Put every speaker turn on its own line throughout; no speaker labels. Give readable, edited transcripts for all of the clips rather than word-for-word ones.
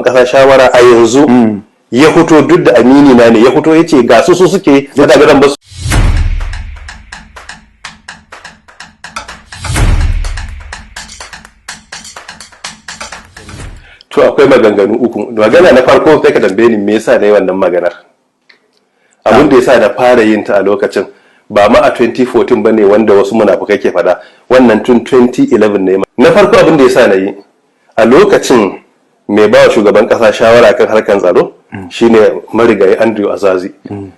kasa shawara a yanzu ya fito, duk da amini na ne, ya fito ya ce ga su suke ya daga dan basu. To akwai maganganu uku. Magana na farko sai ka tambaye ni me yasa na yi wannan maganar. Abin da yasa na fara yin ta a lokacin ba ma a 2014 bane wanda wasu munafukai ke fada, wannan tun 2011 ne. Na farko abin da yasa na yi a lokacin mai bawa shugaban kasa shawara kan harkan tsaro shine marigayi Andrew Azazi.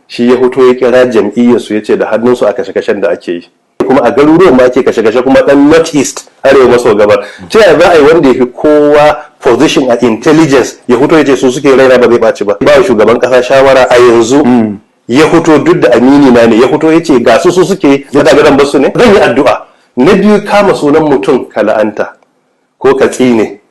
Shi ya fito ya kira jam'iyyar su yace da hannunsu a kashe-kashen da ake yi. Kuma a garuruwan ma ake kashe-kashe, kuma dan North East arewa maso gabar. Ta yaya za a yi wanda ya fi kowa position a intelligence ya fito ya ce su suke raina ba zai ɓaci ba. Ba shugaban kasa shawara a yanzu ya fito, duk da amini na ne, ya fito ya ce ga su suke ya daga dan basu ne. Zan yi addu'a. Na biyu, kama sunan mutum ka la'anta ko ka tsine.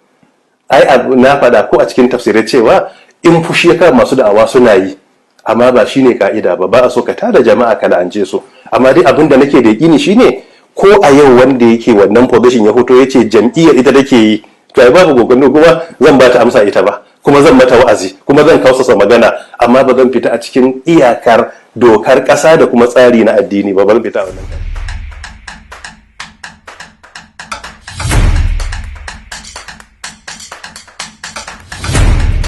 Ai na faɗa ko a cikin tafsirai cewa in fushi ya kama masu da'awa suna yi, amma ba shine ka'ida ba. Ba a so ka tada jama'a ka la'ance su. Amma dai abin da nake da yakini shine ko a yau wanda yake wannan position ya fito ya ce jam'iyyar ita take yi, to ai babu gogondo kuma zan ba ta amsa ita ba, kuma zan mata wa'azi, kuma zan kausasa magana, amma ba zan fita a cikin iyakar dokar ƙasa da kuma tsari na addini ba, ban fita wannan.